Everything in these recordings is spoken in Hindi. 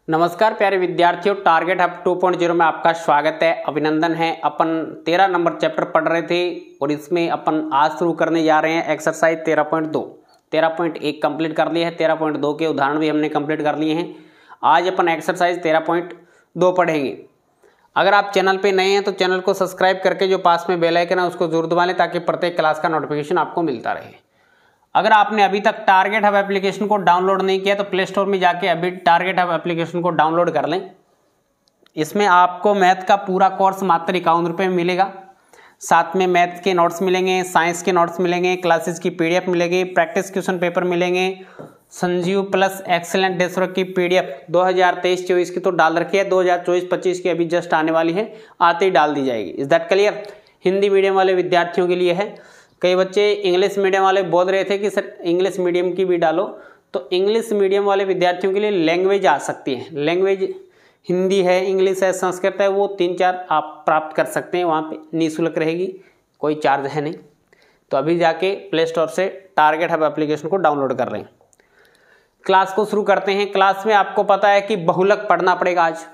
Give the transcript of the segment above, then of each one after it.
नमस्कार प्यारे विद्यार्थियों, टारगेट हब 2.0 में आपका स्वागत है, अभिनंदन है। अपन 13 नंबर चैप्टर पढ़ रहे थे और इसमें अपन आज शुरू करने जा रहे हैं एक्सरसाइज 13.2। 13.1 कंप्लीट कर लिया है, 13.2 के उदाहरण भी हमने कंप्लीट कर लिए हैं। आज अपन एक्सरसाइज 13.2 पढ़ेंगे। अगर आप चैनल पे नए हैं तो चैनल को सब्सक्राइब करके जो पास में बेल आइकन है उसको जरूर दबा लें ताकि प्रत्येक क्लास का नोटिफिकेशन आपको मिलता रहे। अगर आपने अभी तक टारगेट हब एप्लीकेशन को डाउनलोड नहीं किया तो प्ले स्टोर में जाके अभी टारगेट हब एप्लीकेशन को डाउनलोड कर लें। इसमें आपको मैथ का पूरा कोर्स मात्र 51 रुपये में मिलेगा। साथ में मैथ के नोट्स मिलेंगे, साइंस के नोट्स मिलेंगे, क्लासेस की पीडीएफ मिलेगी, प्रैक्टिस क्वेश्चन पेपर मिलेंगे, Sanjeev plus excellent desk work की पीडीएफ 2023-24 की तो डाल रखी है, 2024-25 की अभी जस्ट आने वाली है, आते ही डाल दी जाएगी। Is that clear? Hindi medium वाले विद्यार्थियों के लिए है। कई बच्चे इंग्लिश मीडियम वाले बोल रहे थे कि सर इंग्लिश मीडियम की भी डालो, तो इंग्लिश मीडियम वाले विद्यार्थियों के लिए लैंग्वेज आ सकती है। लैंग्वेज हिंदी है, इंग्लिश है, संस्कृत है, वो 3-4 आप प्राप्त कर सकते हैं। वहाँ पे निःशुल्क रहेगी, कोई चार्ज है नहीं। तो अभी जाके प्ले स्टोर से टारगेट हब एप्लीकेशन को डाउनलोड कर लें। क्लास को शुरू करते हैं। क्लास में आपको पता है कि बहुलक पढ़ना पड़ेगा आज।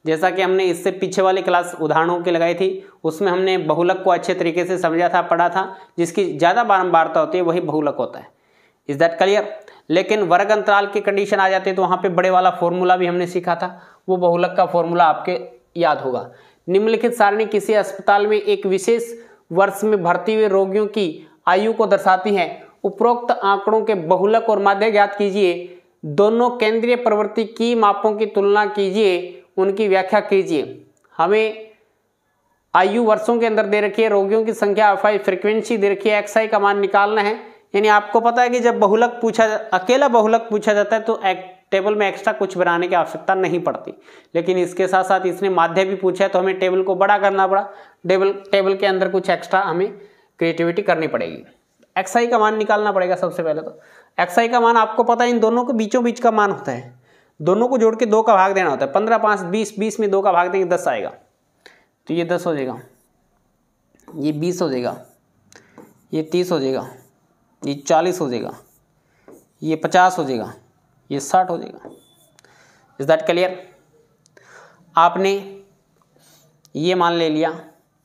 जैसा कि हमने इससे पीछे वाली क्लास उदाहरणों की लगाई थी, उसमें हमने बहुलक को अच्छे तरीके से समझा था, पढ़ा था। जिसकी ज़्यादा बारंबारता होती है वही बहुलक होता है। Is that clear? लेकिन वर्ग अंतराल की कंडीशन आ जाती है तो वहाँ पे बड़े वाला फॉर्मूला भी हमने सीखा था। वो बहुलक का फॉर्मूला आपके याद होगा। निम्नलिखित सारणी किसी अस्पताल में एक विशेष वर्ष में भर्ती हुए रोगियों की आयु को दर्शाती है। उपरोक्त आंकड़ों के बहुलक और माध्य ज्ञात कीजिए। दोनों केंद्रीय प्रवृत्ति की मापों की तुलना कीजिए, उनकी व्याख्या कीजिए। हमें आयु वर्षों के अंदर दे रखी है, रोगियों की संख्या अफाई फ्रीक्वेंसी दे रखी है, एक्सआई का मान निकालना है। यानी आपको पता है कि जब बहुलक अकेला बहुलक पूछा जाता है तो टेबल में एक्स्ट्रा कुछ बनाने की आवश्यकता नहीं पड़ती। लेकिन इसके साथ साथ इसने माध्य भी पूछा है तो हमें टेबल को बड़ा करना पड़ा। टेबल के अंदर कुछ एक्स्ट्रा हमें क्रिएटिविटी करनी पड़ेगी। एक्सआई का मान निकालना पड़ेगा सबसे पहले। तो एक्सआई का मान आपको पता है इन दोनों के बीचों बीच का मान होता है। दोनों को जोड़ के 2 का भाग देना होता है। 15, 5, 20, 20 में 2 का भाग देंगे 10 आएगा। तो ये 10 हो जाएगा, ये 20 हो जाएगा, ये 30 हो जाएगा, ये 40 हो जाएगा, ये 50 हो जाएगा, ये 60 हो जाएगा। Is that clear? आपने ये मान ले लिया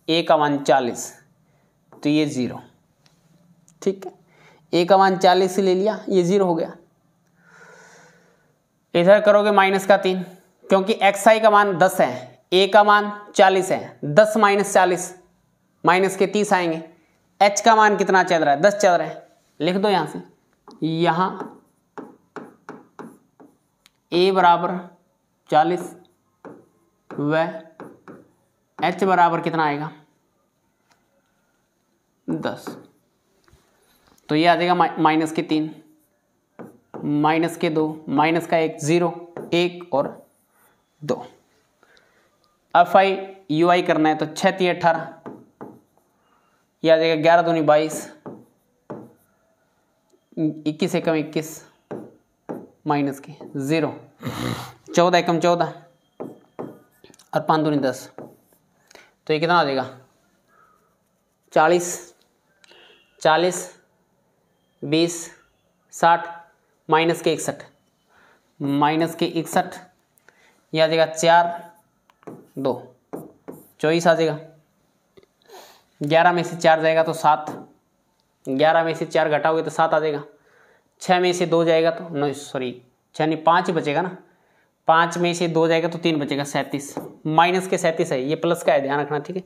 a का मान 40, तो ये 0। ठीक है, a का मान 40 ले लिया, ये 0 हो गया। इधर करोगे -3, क्योंकि xi का मान 10 है, a का मान 40 है। 10 - 40 माइनस के 30 आएंगे। h का मान कितना चल रहा है? 10 चल रहा है। लिख दो यहां से, यहां a बराबर 40 व h बराबर कितना आएगा? 10। तो ये आ जाएगा -3, -2, -1, 0, 1 और 2। FI UI करना है तो 6 × 18, ये आ जाएगा 11 दूनी 22, 21 एकम 21, माइनस के 0, 14 एकम 14 और 5 दूनी 10। तो ये कितना आ जाएगा? 40, 40, 20, 60, माइनस के 61, माइनस के 61, ये आ जाएगा 4, 2, 24 आ जाएगा। 11 में से 4 जाएगा तो 7, 11 में से 4 घटाओगे तो 7 आ जाएगा। 6 में से 2 जाएगा तो 6 नहीं 5 ही बचेगा ना। 5 में से 2 जाएगा तो 3 बचेगा, 37। माइनस के 37 है, ये प्लस का है, ध्यान रखना। ठीक है,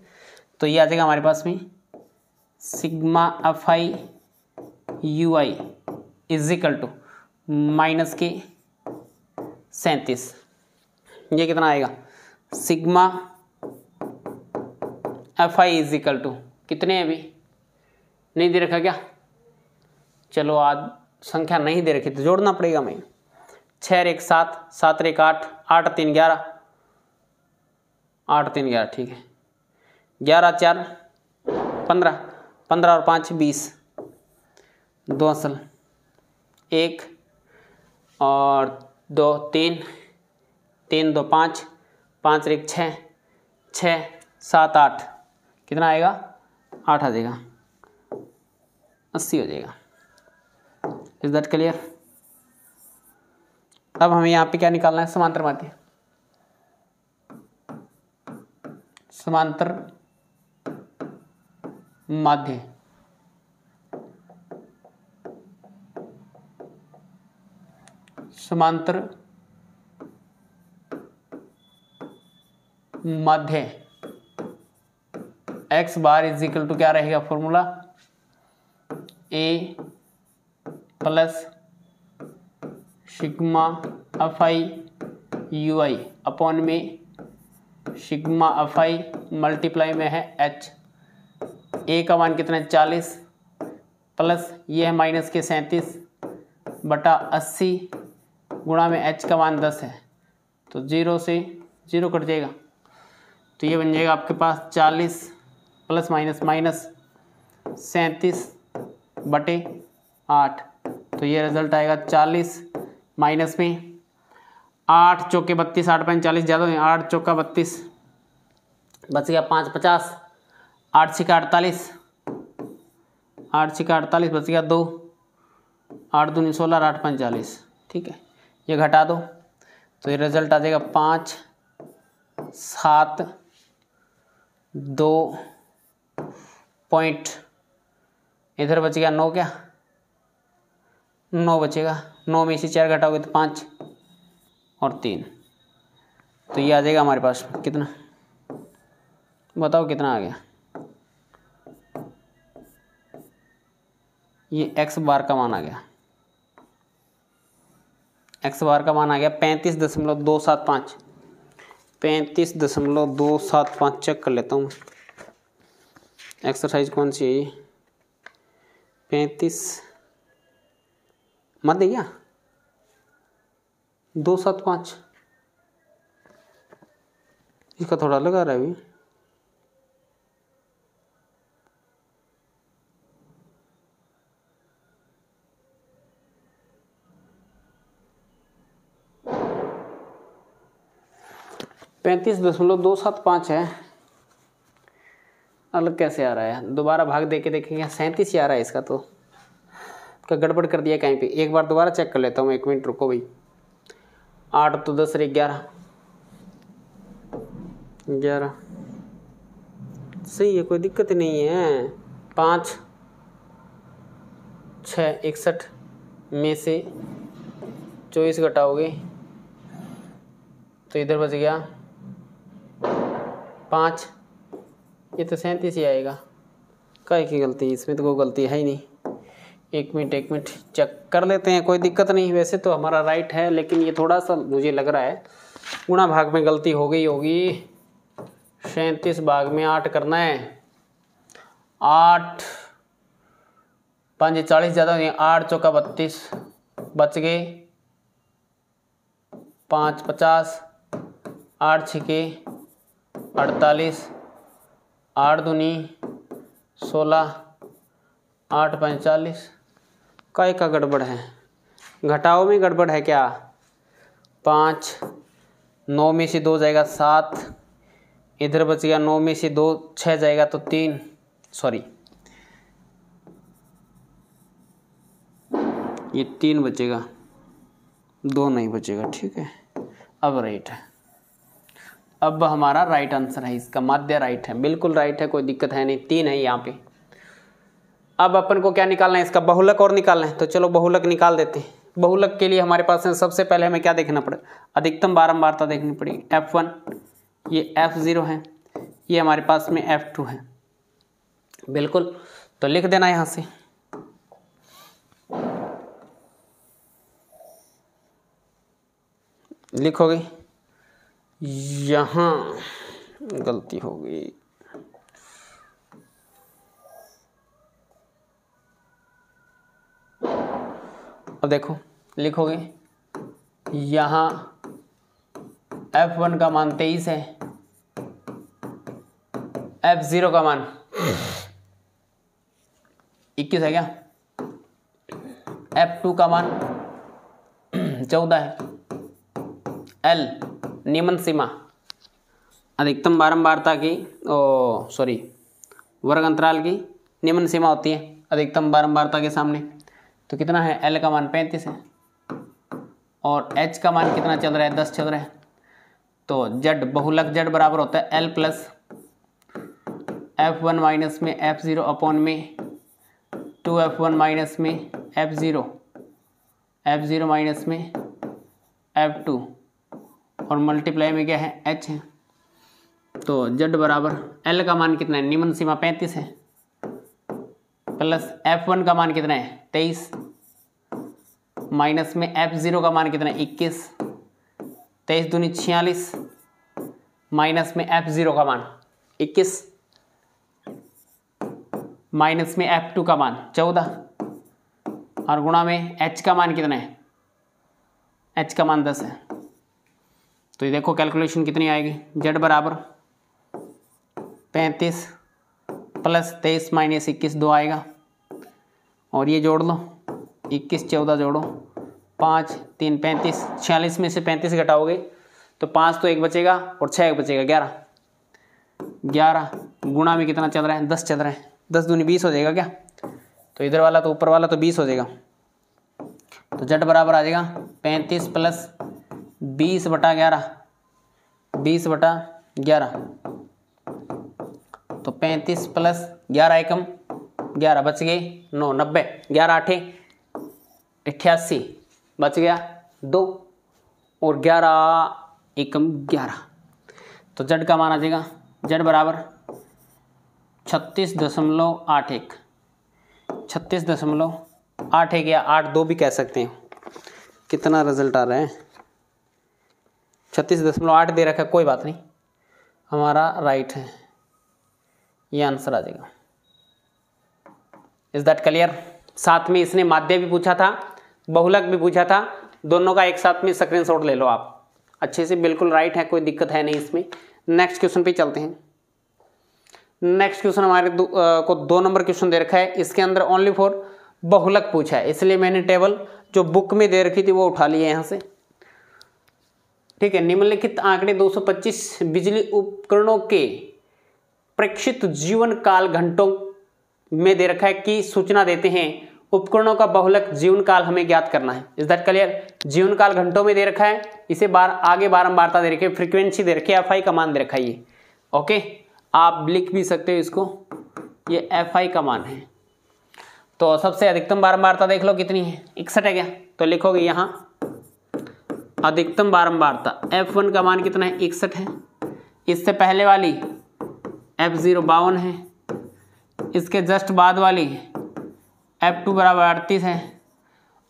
तो ये आ जाएगा हमारे पास में sigma FI UI is equal to minus के 37। ये कितना आएगा? Sigma FI is equal to कितने हैं? अभी नहीं दे रखा क्या? चलो आज संख्या नहीं दे रखी तो जोड़ना पड़ेगा। मैं 6 1 7, 7 1 8, 8 3 11, 8 3 11, ठीक है। 11 4 15, 15 और 5 20, 2 असल 1 और 2 3, 3 2 5, 5 1 6, 6 7 8, कितना आएगा? 8 आ जाएगा, 80 हो जाएगा। Is that clear? अब हमें यहाँ पे क्या निकालना है, समांतर माध्य। समांतर माध्य समांतर माध्य x bar is equal to क्या रहेगा formula, a plus sigma f i u i upon में सिग्मा एफ आई मल्टीप्लाई में है h। a का मान कितना है 40 प्लस ये है माइनस के 37 बटा 80 गुणा में h का मान 10 है, तो 0 से 0 कट जाएगा, तो ये बन जाएगा आपके पास 40 प्लस माइनस माइनस 37 बटे 8, तो ये रिजल्ट आएगा 40 माइनस में 8 चौके 32, 8 5 40 ज़्यादा नहीं, 8 चौका 32 बच गया 5 50, 8 छिका 48, 8 छिका 48 बच गया 2, 8 दूनी 16, 8 5 40। ठीक है, ये घटा दो तो ये रिजल्ट आ जाएगा 5 7 2 पॉइंट, इधर बच गया 9, क्या 9 बचेगा, 9 में से 4 घटाओगे तो 5 और 3, तो ये आ जाएगा हमारे पास कितना, बताओ कितना आ गया। ये x बार का मान आ गया, x बार का मान आ गया 35.275, 35.275 चेक कर लेता हूँ एक्सरसाइज कौन सी है ये, 35 मत देगा 275, इसका थोड़ा लगा रहा है अभी, पैंतीस 275 है, अलग कैसे आ रहा है, दोबारा भाग दे के देखेंगे 37 ही आ रहा है इसका, तो क्या गड़बड़ कर दिया कहीं पे, एक बार दोबारा चेक कर लेता हूँ, 1 मिनट रुको भाई। 8 तो 10 11 11 सही है, कोई दिक्कत नहीं है। 5 6 61 में से 24 घटाओगे तो इधर बच गया 5, ये तो 37 ही आएगा, काय की गलती, इसमें तो कोई गलती है ही नहीं। 1 मिनट चेक कर लेते हैं, कोई दिक्कत नहीं, वैसे तो हमारा राइट है, लेकिन ये थोड़ा सा मुझे लग रहा है गुणा भाग में गलती हो गई होगी। 37 भाग में 8 करना है, 8 5 40 ज़्यादा नहीं, 8 चौका 32 बच गए 5 50, 8 छिके 48, 8 दूनी 16, 8 5 40, काय का गड़बड़ है, घटाओ में गड़बड़ है क्या। 5 9 में से 2 जाएगा 7, इधर बच गया 9 में से 2 6 जाएगा तो 3, सॉरी ये 3 बचेगा, 2 नहीं बचेगा। ठीक है, अब राइट है, अब हमारा राइट आंसर है, इसका माध्य राइट है, बिल्कुल राइट है, कोई दिक्कत है नहीं, 3 है यहाँ पे। अब अपन को क्या निकालना है, इसका बहुलक और निकालना है, तो चलो बहुलक निकाल देते हैं। बहुलक के लिए हमारे पास सबसे पहले हमें क्या देखना पड़ेगा, अधिकतम बारंबारता देखनी पड़ेगी। F1 ये F0 है, ये हमारे पास में F2 है, बिल्कुल, तो लिख देना यहाँ से। लिखोगे, यहाँ गलती हो गई, अब देखो लिखोगे, यहाँ F1 का मान 23 है, F0 का मान 21 है क्या, F2 का मान 14 है, L नियमन सीमा अधिकतम बारंबारता की वर्ग अंतराल की नियमन सीमा होती है अधिकतम बारंबारता के सामने, तो कितना है, L का मान 35 है और h का मान कितना चल रहा है, 10 चल रहा है। तो z बहुलक z बराबर होता है l प्लस f1 माइनस में f0 अपॉन में 2f1 माइनस में f0 माइनस में f2 और मल्टीप्लाई में क्या है, h है। तो z बराबर l का मान कितना है, निम्न सीमा 35 है, प्लस f1 का मान कितना है 23, माइनस में f0 का मान कितना है 21, 23 दूनी 46, माइनस में f0 का मान 21, माइनस में f2 का मान 14 और गुणा में h का मान कितना है, h का मान 10 है। तो ये देखो कैलकुलेशन कितनी आएगी, z बराबर 35 प्लस 23 माइनस 21 2 आएगा और ये जोड़ लो 21 14 जोड़ो 5 3 35, 46 में से 35 घटाओगे तो 5 तो 1 बचेगा और 6 1 बचेगा 11 गुणा में कितना चल रहा है, 10 चल रहा है, 10 दूनी 20 हो जाएगा क्या। तो इधर वाला तो ऊपर वाला तो 20 हो जाएगा। तो z बराबर आ जाएगा 35 प्लस 20/11, 20/11। तो 35 प्लस 11 एकम 11 बच गए 9, 90, 11 8 88 बच गया 2 और 11 एकम 11। तो z का मान आ जाएगा z बराबर 36.81, 36.81 या 82 भी कह सकते हैं। कितना रिजल्ट आ रहा है, 36.8 दे रखा है, कोई बात नहीं, हमारा राइट है, ये आंसर आ जाएगा। Is that clear. साथ में इसने माध्य भी पूछा था, बहुलक भी पूछा था, दोनों का एक साथ में स्क्रीनशॉट ले लो आप अच्छे से, बिल्कुल राइट है, कोई दिक्कत है नहीं इसमें। नेक्स्ट क्वेश्चन पे चलते हैं। नेक्स्ट क्वेश्चन हमारे को 2 नंबर क्वेश्चन दे रखा है, इसके अंदर ओनली फॉर बहुलक पूछा है, इसलिए मैंने टेबल जो बुक में दे रखी थी वो उठा ली है यहाँ से, ठीक है। निम्नलिखित आंकड़े 225 बिजली उपकरणों के प्रेक्षित जीवन काल घंटों में दे रखा है कि सूचना देते हैं उपकरणों का बहुलक जीवन काल हमें ज्ञात करना है। Is that clear. जीवन काल घंटों में दे रखा है, इसे आगे बारंबारता दे रखी है, फ्रीक्वेंसी दे रखी है, एफ आई का मान दे रखा है ये, ओके। आप लिख भी सकते हो इसको, ये एफ आई का मान है। तो सबसे अधिकतम बारंबारता देख लो कितनी है, 61 है क्या, तो लिखोगे यहाँ अधिकतम बारंबारता F1 का मान कितना है, 61 है। इससे पहले वाली F0 52 है, इसके जस्ट बाद वाली F2 बराबर 38 है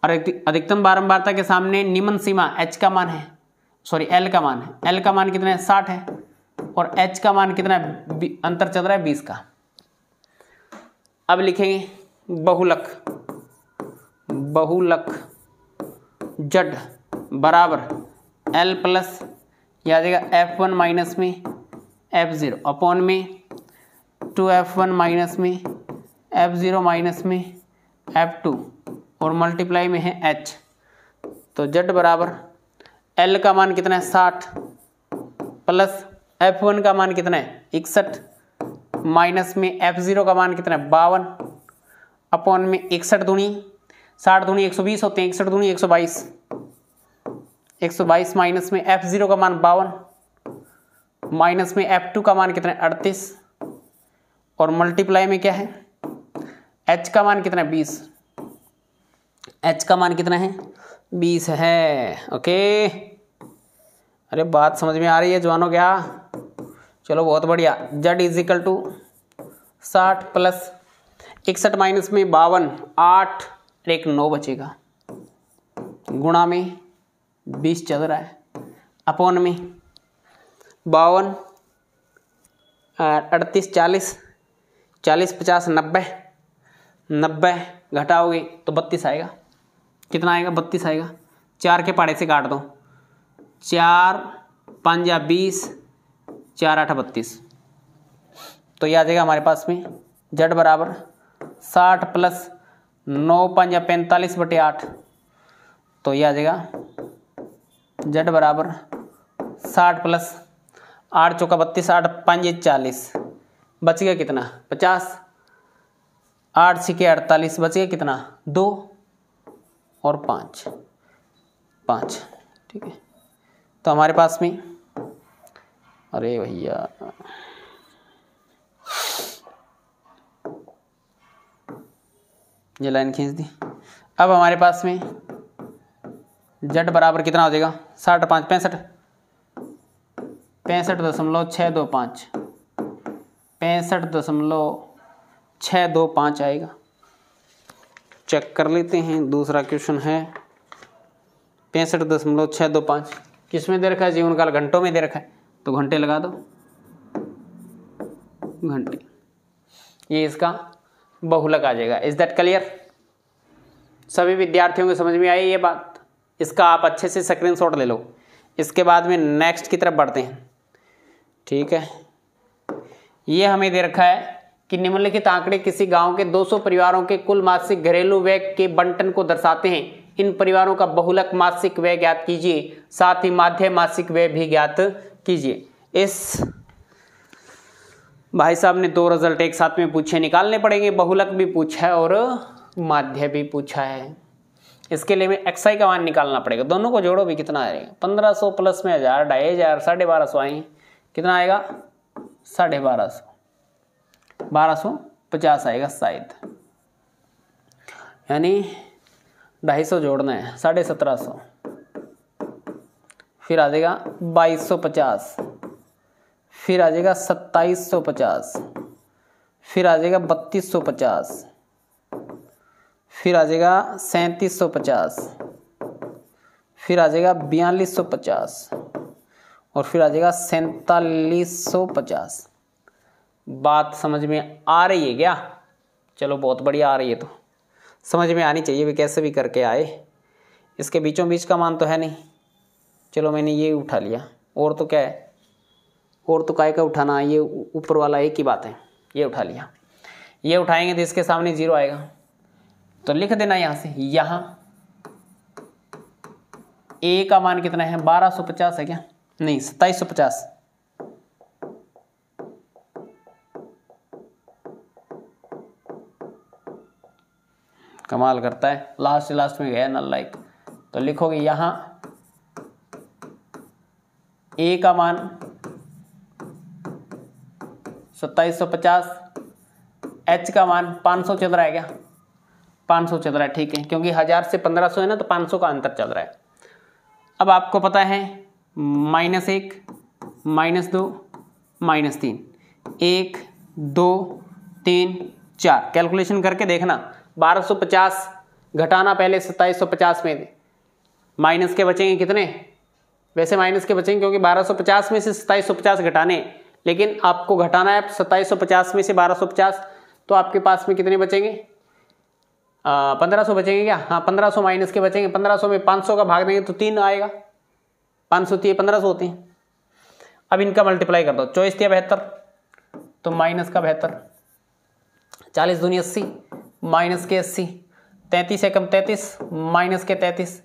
और अधिकतम बारंबारता के सामने निम्न सीमा H का मान है, सॉरी L का मान है, L का मान कितना है 60 है और H का मान कितना है, अंतर चल रहा है 20 का। अब लिखेंगे बहुलक, Z बराबर L प्लस यह आ जाएगा F1 माइनस में F0 अपॉन में 2F1 माइनस में F0 माइनस में F2 और मल्टीप्लाई में है H। तो Z बराबर L का मान कितना है 60 प्लस F1 का मान कितना है 61 माइनस में F0 का मान कितना है 52 अपॉन में 61 दूनी 60 दूनी 120 होते हैं, 61 दूनी 122 माइनस में F0 का मान 52 माइनस में F2 का मान कितना है 38 और मल्टीप्लाई में क्या है H का मान कितना है 20, H का मान कितना है 20 है, ओके। अरे बात समझ में आ रही है जवानों क्या, चलो बहुत बढ़िया। Z is equal to 60 plus 61 minus में 52 8 एक 9 बचेगा, गुणा में 20 चल रहा है अपॉन में 52 38 40 40 50 90 घटाओगे तो 32 आएगा। कितना आएगा 32 आएगा। 4 के पाड़े से काट दो, 4 5 या 20 4 8 32। तो ये आ जाएगा हमारे पास में Z बराबर 60 प्लस 9 5 या 45/8। तो ये आ जाएगा Z बराबर 60 प्लस 8 चौका 32 8 5 40, बच गया कितना 50, 8 6 48 बच गया कितना 2 और 5। 5, ठीक है। तो हमारे पास में, अरे भैया ये लाइन खींच दी। अब हमारे पास में Z बराबर कितना हो जाएगा, 60 5 65, 65.625, 65.625 आएगा। चेक कर लेते हैं। दूसरा क्वेश्चन है 65.625, किस में दे रखा है, जीवन काल घंटों में दे रखा है, तो घंटे लगा दो, घंटे। ये इसका बहुलक आ जाएगा। Is that clear? सभी विद्यार्थियों को समझ में आई ये बात? इसका आप अच्छे से स्क्रीनशॉट ले लो। इसके बाद में नेक्स्ट की तरफ बढ़ते हैं, ठीक है। ये हमें दे रखा है कि निम्नलिखित आंकड़े किसी गांव के 200 परिवारों के कुल मासिक घरेलू व्यय के बंटन को दर्शाते हैं। इन परिवारों का बहुलक मासिक व्यय ज्ञात कीजिए, साथ ही माध्य मासिक व्यय भी ज्ञात कीजिए। इस भाई साहब ने 2 रिजल्ट एक साथ में पूछे, निकालने पड़ेंगे। बहुलक भी पूछा है और माध्य भी पूछा है। इसके लिए में एक्सआई का मान निकालना पड़ेगा। दोनों को जोड़ो भी कितना आएगा, 1500 प्लस में 1000, 2500, 1250 आए, कितना आएगा 1250, 1250 आएगा शायद, यानी 250 जोड़ना है, 1750, फिर आ जाएगा 2250, फिर आ जाएगा 2750, फिर आ जाएगा 3250, फिर आ जाएगा 3750, फिर आ जाएगा 4250 और फिर आ जाएगा 4750। बात समझ में आ रही है क्या? चलो बहुत बढ़िया आ रही है, तो समझ में आनी चाहिए भी, कैसे भी करके आए। इसके बीचों बीच का मान तो है नहीं, चलो मैंने ये उठा लिया। और तो क्या है, और तो काय का उठाना, ये ऊपर वाला एक ही बात है, ये उठा लिया। ये उठाएंगे तो इसके सामने 0 आएगा, तो लिख देना यहां से। यहां ए का मान कितना है, 1250 है क्या, नहीं 2750, कमाल करता है, लास्ट में गया नल लाइक। तो लिखोगे यहां ए का मान 2750, एच का मान 500 चल रहा है क्या, 500 चल रहा है, ठीक है, क्योंकि 1000 से 1500 है ना, तो 500 का अंतर चल रहा है। अब आपको पता है -1, -2, -3, 1 2 3 4, कैलकुलेशन करके देखना। 1250 घटाना पहले 2750 में, माइनस के बचेंगे कितने, वैसे माइनस के बचेंगे क्योंकि 1250 में से 2750 घटाने, लेकिन आपको घटाना है 2750 में से 1250, तो आपके पास में कितने बचेंगे, 1500 बचेंगे क्या, हाँ 1500 माइनस के बचेंगे। 1500 में 500 का भाग देंगे तो 3 आएगा, 500 थी 1500 होती हैं। अब इनका मल्टीप्लाई कर दो, 24 थी 72, तो माइनस का 72, 40 दूनी 80, माइनस के 80, 33 एकम 33, माइनस के 33,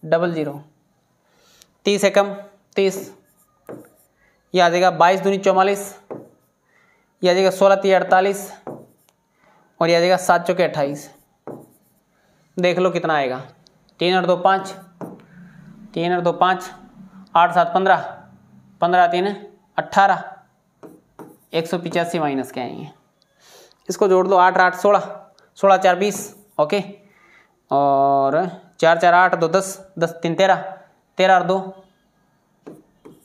00, 30 एकम 30, यह आ जाएगा 22 दूनी 44, यह आ जाएगा 16 3 48 और यह आ जाएगा 7 चौके 28। देख लो कितना आएगा, 3 और 2 5, 3 और 2 5, 8 7 15, 15 3 18, 185 माइनस के आएंगे। इसको जोड़ दो, 8 8 16, 16 4 20, ओके, और 4 4 8 2 10, 10 3 13, 13 और 2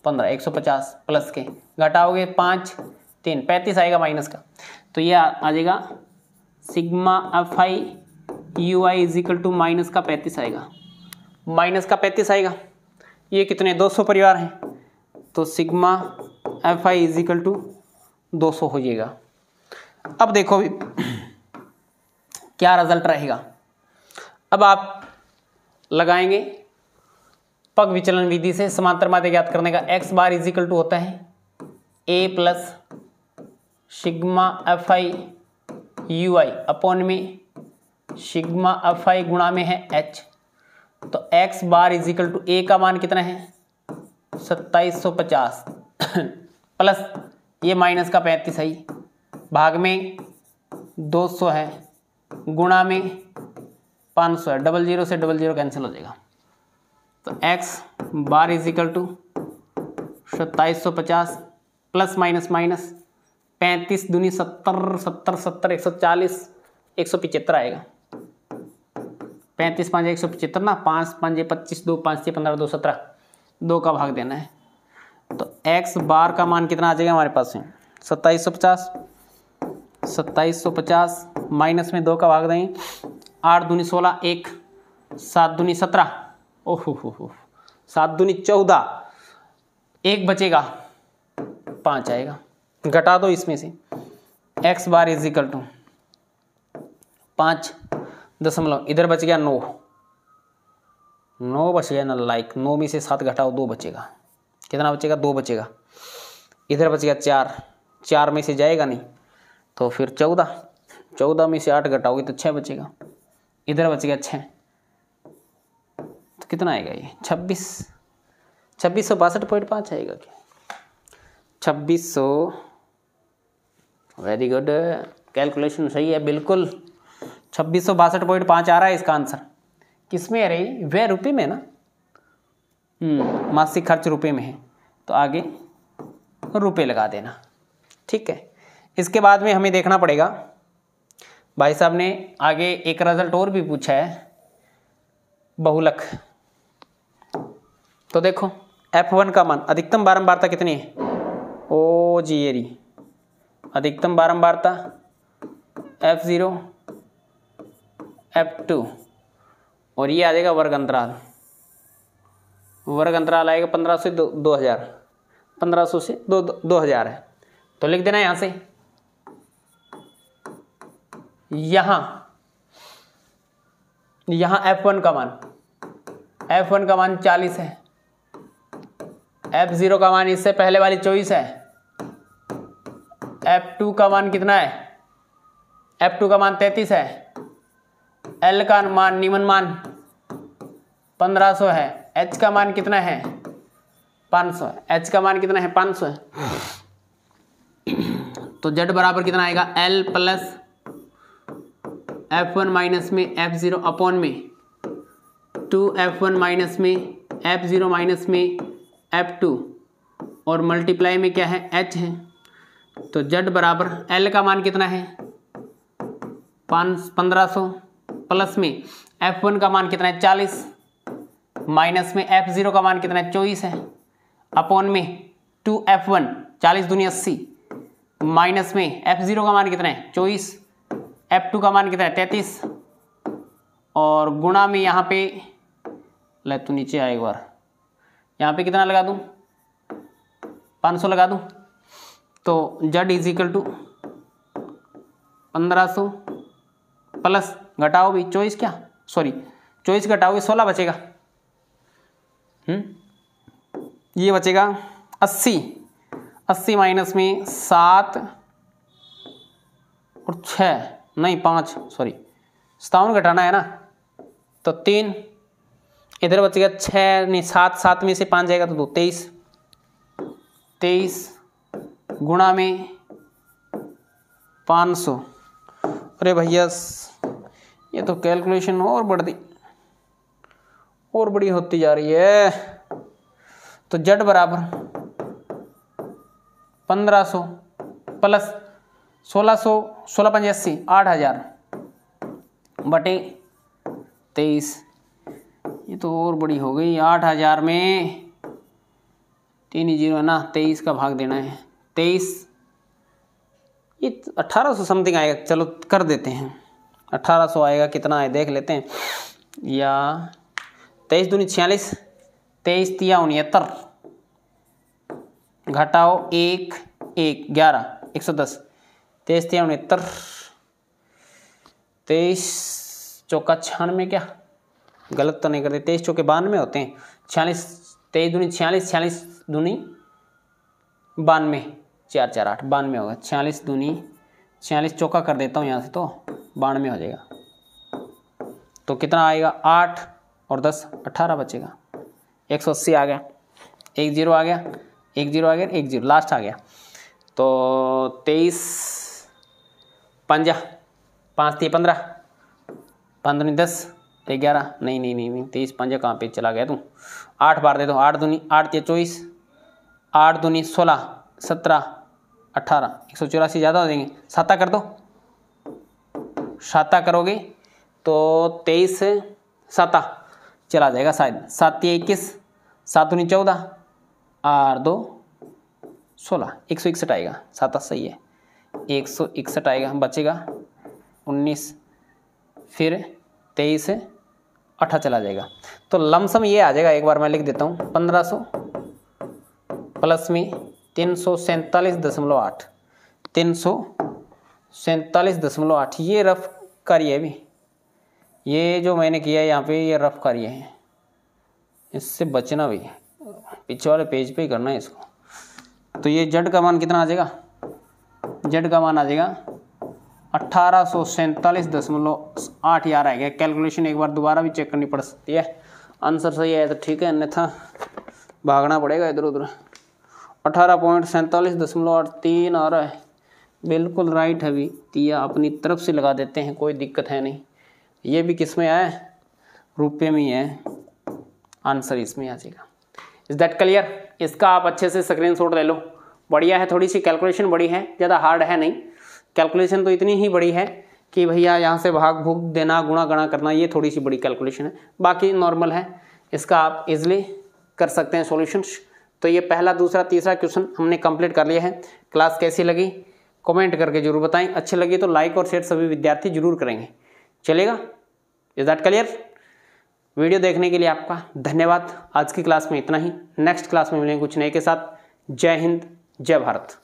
15, 150 प्लस के घटाओगे 5 3 35 आएगा माइनस का। तो ये आ जाएगा sigma f i u i is equal to minus का 35 आएगा, माइनस का 35 आएगा। ये कितने 200 परिवार हैं, तो sigma f i is equal to 200 हो जाएगा। अब देखो क्या रिजल्ट रहेगा। अब आप लगाएंगे पग विचलन विधि से समांतर माध्य ज्ञात करने का। X bar is equal to होता है A plus sigma f i u i upon में सिग्मा एफ आई गुणा में है एच। तो x bar is equal to A का मान कितना है 2750 प्लस ये माइनस का 35 है, भाग में 200 है, गुणा में 500 है, 00 से 00 कैंसिल हो जाएगा, तो x bar is equal to 2750 plus minus minus 35 दूनी 70 70 70 140 175 आएगा। 35 5 175 ना, 5 5 25 2 5 6 15 2 17 2 का भाग देना है। तो x बार का मान कितना आ जाएगा हमारे पास में 2750 माइनस में 2 का भाग देंगे 8 दूनी 16 1 7 दूनी 17 ओहो 7 दूनी 14 1 बचेगा 5 आएगा। घटा दो इसमें से x bar is equal to 5 दशमलव इधर बच गया 9 बच गया ना, लाइक 9 में से 7 घटाओ 2 बचेगा। कितना बचेगा 2 बचेगा। इधर बच गया 4 में से जाएगा नहीं तो फिर 14 में से 8 घटाओगे तो 6 बचेगा। इधर बच गया 6 तो कितना आएगा ये 2662.5 आएगा क्या 2600। वेरी गुड, कैलकुलेशन सही है बिल्कुल। 2662.5 आ रहा है इसका आंसर। किस में है रे, वह रुपये में ना, मासिक खर्च रुपये में है तो आगे रुपये लगा देना। ठीक है, इसके बाद में हमें देखना पड़ेगा, भाई साहब ने आगे एक रिजल्ट और भी पूछा है बहुलक। तो देखो F1 का मान अधिकतम बारंबारता कितनी है, ओ जी ये रही अधिकतम बारंबारता F0 F2 और ये आ जाएगा वर्ग अंतराल आएगा 1500 से 2000, 1500 से 2000 है तो लिख देना यहां से। यहां F1 का मान 40 है, F0 का मान इससे पहले वाली 24 है, F2 का मान कितना है, F2 का मान 33 है, L का मान न्यूमन मान 1500 है, H का मान कितना है 500 है, H का मान कितना है 500 है। तो Z बराबर कितना आएगा L प्लस F1 माइनस में F0 अपॉन में 2F1 माइनस में F0 माइनस में F2 और मल्टीप्लाई में क्या है H है। तो Z बराबर L का मान कितना है 1500 प्लस में F1 का मान कितना है 40 माइनस में F0 का मान कितना है 24 है अपॉन में 2F1 40 दूनी 80 माइनस में F0 का मान कितना है 24, F2 का मान कितना है 33 और गुणा में यहाँ पे ले तू नीचे आए एक बार, यहाँ पे कितना लगा दूँ 500 लगा दूँ। तो Z is equal to 1500 plus घटाओ भी 24 घटाओगे 16 बचेगा। ये बचेगा 80 माइनस में 7 और 6 नहीं 5 57 घटाना है ना तो 3 इधर बचेगा 6 नहीं 7 में से 5 जाएगा तो 23 गुणा में 500। अरे भैया ये तो कैलकुलेशन और बड़ी होती जा रही है। तो Z बराबर 1500 प्लस 16 5 80 8000 बटे 23। ये तो और बड़ी हो गई, 8000 में 3 ही 0 है ना, 23 का भाग देना है 23, ये 1800 समथिंग आएगा। चलो कर देते हैं 1800 आएगा, कितना है देख लेते हैं। या 23 दूनी 46, 23 तिया 69 घटाओ 1 11 110, 23 तिया 69, 23 चौका 96, क्या गलत तो नहीं करते, 23 चौके 92 होते हैं, 46 23 दूनी 46, 46 दूनी 92 4 4 8 92 होगा, 46 दूनी 46 चौका कर देता हूँ यहाँ से तो 92 हो जाएगा। तो कितना आएगा 8 और 10 18 बचेगा, 180 आ गया, 1 0 आ गया, 1 0 आ गया, 1 0 लास्ट आ गया। तो 23 5 5 3 15 5 दूनी 10 11 नहीं 23 पंजे कहाँ पे चला गया तू। 8 बार दे दो, 8 दूनी 8 ते 24, 8 दूनी 16, 17, 18, 184 ज़्यादा हो देंगे। 7 कर दो, 7 करोगे तो 23 7 चला जाएगा शायद। 7 ते 21, 7 दूनी 14, 8 2 16, 161 आएगा। 7 सही है, 161 आएगा। बचेगा 19, फिर 23 8 चला जाएगा। तो लमसम ये आ जाएगा, एक बार मैं लिख देता हूँ, 1500 प्लस में 347.8, 347.8। ये रफ कार्य भी, ये जो मैंने किया है यहाँ पे ये रफ कार्य है, इससे बचना भी, पीछे वाले पेज पे ही करना है इसको। तो ये जेड का मान कितना आ जाएगा, जेड का मान आ जाएगा 1847.8 यार आएगा। कैलकुलेशन एक बार दोबारा भी चेक करनी पड़ सकती है। आंसर सही है तो ठीक है, अन्यथा भागना पड़ेगा इधर उधर। 18.47.83 आ रहा है, बिल्कुल राइट है भी। तिया अपनी तरफ से लगा देते हैं, कोई दिक्कत है नहीं। ये भी किस में आया है, रुपये में ही है। आंसर इसमें आ जाएगा। Is that clear? इसका आप अच्छे से स्क्रीनशॉट ले लो। बढ़िया है, थोड़ी सी कैलकुलेशन बड़ी है, ज़्यादा हार्ड है नहीं। कैलकुलेशन तो इतनी ही बड़ी है कि भैया यहाँ से भाग भूग देना, गुणा गणा करना, ये थोड़ी सी बड़ी कैलकुलेशन है, बाकी नॉर्मल है। इसका आप इजीली कर सकते हैं सॉल्यूशंस। तो ये पहला, दूसरा, तीसरा क्वेश्चन हमने कंप्लीट कर लिया है। क्लास कैसी लगी कमेंट करके जरूर बताएं। अच्छी लगी तो लाइक और शेयर सभी विद्यार्थी जरूर करेंगे, चलेगा? Is that clear? वीडियो देखने के लिए आपका धन्यवाद। आज की क्लास में इतना ही, नेक्स्ट क्लास में मिलेंगे कुछ नए के साथ। जय हिंद, जय भारत।